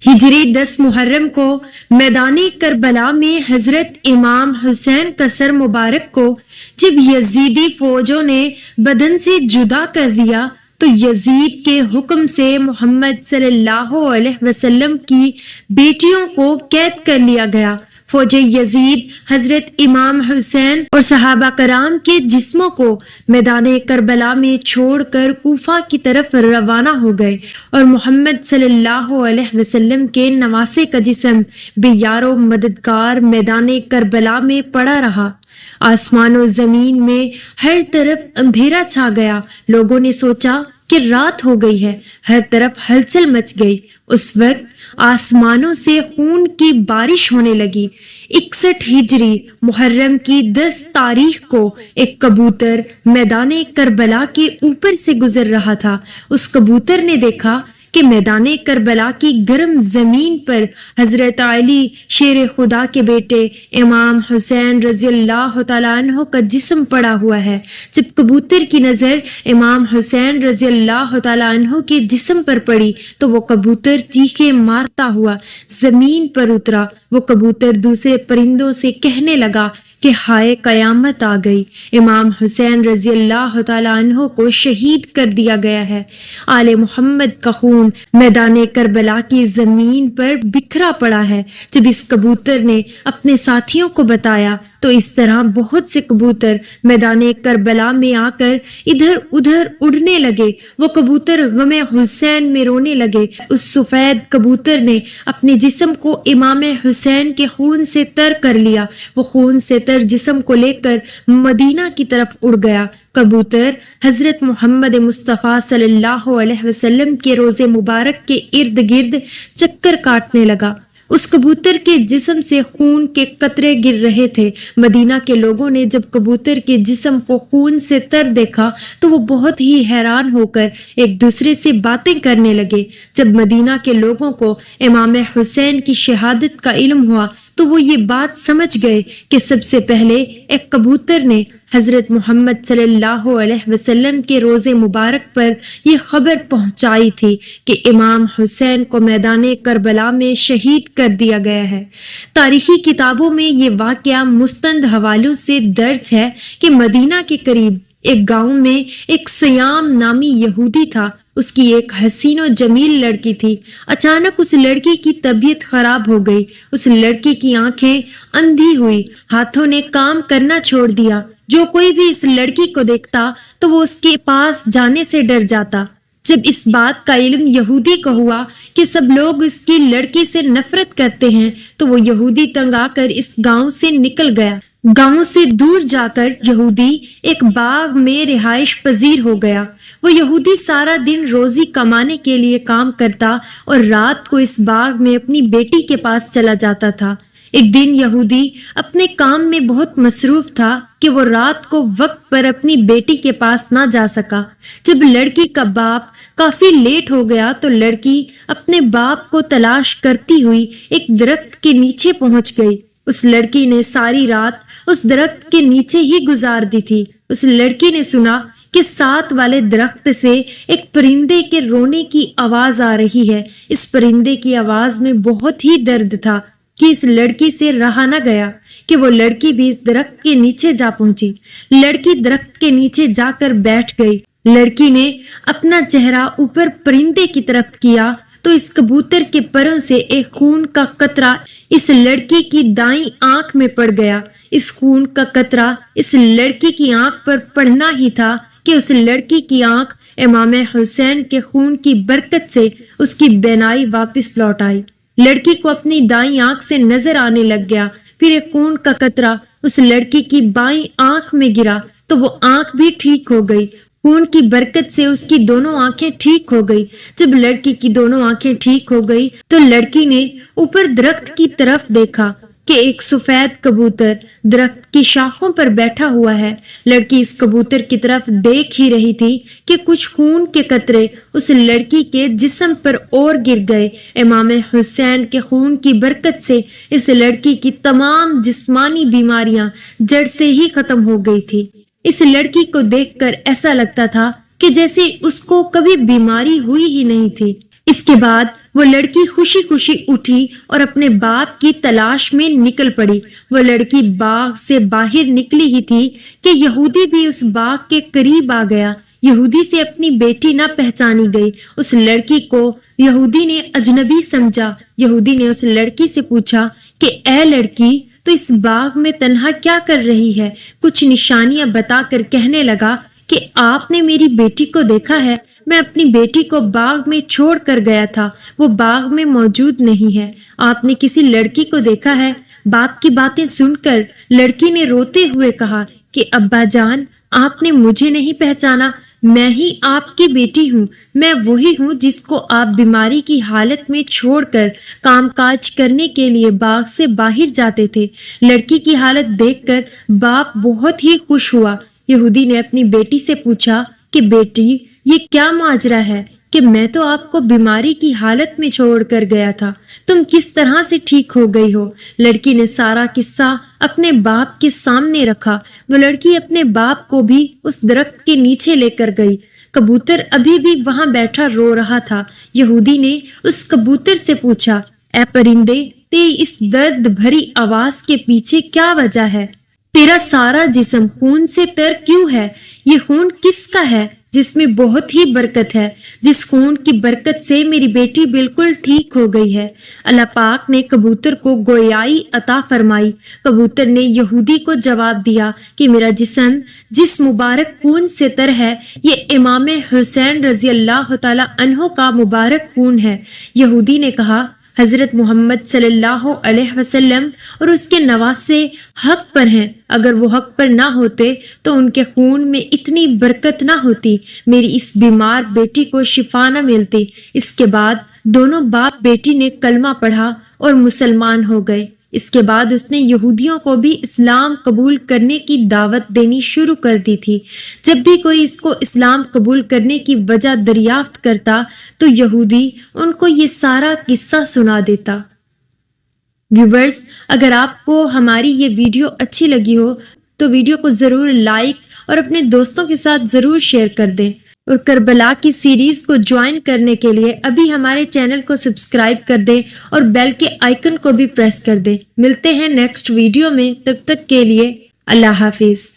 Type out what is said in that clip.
ہجری 10 محرم کو میدان کربلا میں حضرت امام حسین کا سر مبارک کو جب یزیدی فوجوں نے بدن سے جدا کر دیا تو یزید کے حکم سے محمد صلی اللہ علیہ وسلم کی بیٹیوں کو قید کر لیا گیا۔ فوج یزید حضرت امام حسین اور صحابہ کرام کے جسموں کو میدان کربلا میں چھوڑ کر کوفہ کی طرف روانہ ہو گئے اور محمد صلی اللہ علیہ وسلم کے نواسے کا جسم بے یار و مددگار میدان کربلا میں پڑا رہا۔ آسمان و زمین میں ہر طرف اندھیرا چھا گیا۔ لوگوں نے سوچا کہ رات ہو گئی ہے، ہر طرف ہلچل مچ گئی۔ اس وقت آسمانوں سے خون کی بارش ہونے لگی۔ 61 ہجری محرم کی 10 تاریخ کو ایک کبوتر میدان کربلا کے اوپر سے گزر رہا تھا۔ اس کبوتر نے دیکھا کہ میدان کربلا کی گرم زمین پر حضرت علی شیر خدا کے بیٹے امام حسین رضی اللہ تعالیٰ عنہ کا جسم پڑا ہوا ہے۔ جب کبوتر کی نظر امام حسین رضی اللہ تعالیٰ عنہ کے جسم پر پڑی تو وہ کبوتر چیخے مارتا ہوا زمین پر اترا۔ وہ کبوتر دوسرے پرندوں سے کہنے لگا کہ ہائے قیامت آ گئی، امام حسین رضی اللہ تعالیٰ عنہ کو شہید کر دیا گیا ہے۔ آل محمد کا خون میدان کربلا کی زمین پر بکھرا پڑا ہے۔ جب اس کبوتر نے اپنے ساتھیوں کو بتایا تو اس طرح بہت سے کبوتر میدان کربلا میں آ کر ادھر ادھر اڑنے لگے۔ وہ کبوتر غم حسین میں رونے لگے۔ اس سفید کبوتر نے اپنے جسم کو امام حسین کے خون سے تر کر لیا۔ وہ خون سے تر جسم کو لے کر مدینہ کی طرف اڑ گیا۔ کبوتر حضرت محمد مصطفیٰ صلی اللہ علیہ وسلم کے روضے مبارک کے ارد گرد چکر کاٹنے لگا۔ اس کبوتر کے جسم سے خون کے قطرے گر رہے تھے۔ مدینہ کے لوگوں نے جب کبوتر کے جسم کو خون سے تر دیکھا تو وہ بہت ہی حیران ہو کر ایک دوسرے سے باتیں کرنے لگے۔ جب مدینہ کے لوگوں کو امام حسین کی شہادت کا علم ہوا تو وہ یہ بات سمجھ گئے کہ سب سے پہلے ایک کبوتر نے حضرت محمد صلی اللہ علیہ وسلم کے روضے مبارک پر یہ خبر پہنچائی تھی کہ امام حسین کو میدان کربلا میں شہید کر دیا گیا ہے۔ تاریخی کتابوں میں یہ واقعہ مستند حوالوں سے درج ہے کہ مدینہ کے قریب ایک گاؤں میں ایک سیام نامی یہودی تھا۔ اس کی ایک حسین و جمیل لڑکی تھی۔ اچانک اس لڑکی کی طبیعت خراب ہو گئی۔ اس لڑکی کی آنکھیں اندھی ہوئی، ہاتھوں نے کام کرنا چھوڑ دیا۔ جو کوئی بھی اس لڑکی کو دیکھتا تو وہ اس کے پاس جانے سے ڈر جاتا۔ جب اس بات کا علم یہودی کو ہوا کہ سب لوگ اس کی لڑکی سے نفرت کرتے ہیں تو وہ یہودی تنگ آ کر اس گاؤں سے نکل گیا۔ گاؤں سے دور جا کر یہودی ایک باغ میں رہائش پذیر ہو گیا۔ وہ یہودی سارا دن روزی کمانے کے لیے کام کرتا اور رات کو اس باغ میں اپنی بیٹی کے پاس چلا جاتا تھا۔ ایک دن یہودی اپنے کام میں بہت مصروف تھا کہ وہ رات کو وقت پر اپنی بیٹی کے پاس نہ جا سکا۔ جب لڑکی کا باپ کافی لیٹ ہو گیا تو لڑکی اپنے باپ کو تلاش کرتی ہوئی ایک درخت کے نیچے پہنچ گئی۔ اس لڑکی نے ساری رات اس درخت کے نیچے ہی گزار دی تھی۔ اس لڑکی نے سنا کہ ساتھ والے درخت سے ایک پرندے کے رونے کی آواز آ رہی ہے۔ اس پرندے کی آواز میں بہت ہی درد تھا کہ اس لڑکی سے رہا نہ گیا کہ وہ لڑکی بھی اس درخت کے نیچے جا پہنچی۔ لڑکی درخت کے نیچے جا کر بیٹھ گئی۔ لڑکی نے اپنا چہرہ اوپر پرندے کی طرف کیا تو اس کبوتر کے پروں سے ایک خون کا قطرہ اس لڑکی کی دائیں آنکھ میں پڑ گیا۔ اس خون کا قطرہ اس لڑکی کی آنکھ پر پڑنا ہی تھا کہ اس لڑکی کی آنکھ امام حسین کے خون کی برکت سے اس کی بینائی واپس لوٹ آئی۔ لڑکی کو اپنی دائیں آنکھ سے نظر آنے لگ گیا۔ پھر ایک خون کا قطرہ اس لڑکی کی بائیں آنکھ میں گرا تو وہ آنکھ بھی ٹھیک ہو گئی۔ خون کی برکت سے اس کی دونوں آنکھیں ٹھیک ہو گئی۔ جب لڑکی کی دونوں آنکھیں ٹھیک ہو گئی تو لڑکی نے اوپر درخت کی طرف دیکھا کہ ایک سفید کبوتر درخت کی شاخوں پر بیٹھا ہوا ہے۔ لڑکی اس کبوتر کی طرف دیکھ ہی رہی تھی کہ کچھ خون کے قطرے اس لڑکی کے جسم پر اور گر گئے۔ امام حسین کے خون کی برکت سے اس لڑکی کی تمام جسمانی بیماریاں جڑ سے ہی ختم ہو گئی تھی۔ اس لڑکی کو دیکھ کر ایسا لگتا تھا کہ جیسے اس کو کبھی بیماری ہوئی ہی نہیں تھی۔ اس کے بعد وہ لڑکی خوشی خوشی اٹھی اور اپنے باپ کی تلاش میں نکل پڑی۔ وہ لڑکی باغ سے باہر نکلی ہی تھی کہ یہودی بھی اس باغ کے قریب آ گیا۔ یہودی سے اپنی بیٹی نہ پہچانی گئی۔ اس لڑکی کو یہودی نے اجنبی سمجھا۔ یہودی نے اس لڑکی سے پوچھا کہ اے لڑکی، تو اس باغ میں تنہا کیا کر رہی ہے؟ کچھ نشانیاں بتا کر کہنے لگا کہ آپ نے میری بیٹی کو دیکھا ہے؟ میں اپنی بیٹی کو باغ میں چھوڑ کر گیا تھا، وہ باغ میں موجود نہیں ہے۔ آپ نے کسی لڑکی کو دیکھا ہے؟ باپ کی باتیں سن کر لڑکی نے روتے ہوئے کہا کہ ابا جان، آپ نے مجھے نہیں پہچانا، میں ہی آپ کی بیٹی ہوں۔ میں وہی ہوں جس کو آپ بیماری کی حالت میں چھوڑ کر کام کاج کرنے کے لیے باغ سے باہر جاتے تھے۔ لڑکی کی حالت دیکھ کر باپ بہت ہی خوش ہوا۔ یہودی نے اپنی بیٹی سے پوچھا کہ بیٹی، یہ کیا ماجرا ہے کہ میں تو آپ کو بیماری کی حالت میں چھوڑ کر گیا تھا، تم کس طرح سے ٹھیک ہو گئی ہو؟ لڑکی نے سارا قصہ اپنے باپ کے سامنے رکھا۔ وہ لڑکی اپنے باپ کو بھی اس درخت کے نیچے لے کر گئی۔ کبوتر ابھی بھی وہاں بیٹھا رو رہا تھا۔ یہودی نے اس کبوتر سے پوچھا، اے پرندے، تیری اس درد بھری آواز کے پیچھے کیا وجہ ہے؟ تیرا سارا جسم خون سے تر کیوں ہے؟ یہ خون کس کا ہے جس میں بہت ہی برکت ہے، جس خون کی برکت سے میری بیٹی بالکل ٹھیک ہو گئی ہے؟ اللہ پاک نے کبوتر کو گویائی عطا فرمائی۔ کبوتر نے یہودی کو جواب دیا کہ میرا جسم جس مبارک خون سے تر ہے، یہ امام حسین رضی اللہ تعالی عنہ کا مبارک خون ہے۔ یہودی نے کہا، حضرت محمد صلی اللہ علیہ وسلم اور اس کے نواسے حق پر ہیں، اگر وہ حق پر نہ ہوتے تو ان کے خون میں اتنی برکت نہ ہوتی، میری اس بیمار بیٹی کو شفا نہ ملتی۔ اس کے بعد دونوں باپ بیٹی نے کلمہ پڑھا اور مسلمان ہو گئے۔ اس کے بعد اس نے یہودیوں کو بھی اسلام قبول کرنے کی دعوت دینی شروع کر دی تھی۔ جب بھی کوئی اس کو اسلام قبول کرنے کی وجہ دریافت کرتا تو یہودی ان کو یہ سارا قصہ سنا دیتا۔ ویورز، اگر آپ کو ہماری یہ ویڈیو اچھی لگی ہو تو ویڈیو کو ضرور لائک اور اپنے دوستوں کے ساتھ ضرور شیئر کر دیں، اور کربلا کی سیریز کو جوائن کرنے کے لیے ابھی ہمارے چینل کو سبسکرائب کر دیں اور بیل کے آئیکن کو بھی پریس کر دیں۔ ملتے ہیں نیکسٹ ویڈیو میں، تب تک کے لیے اللہ حافظ۔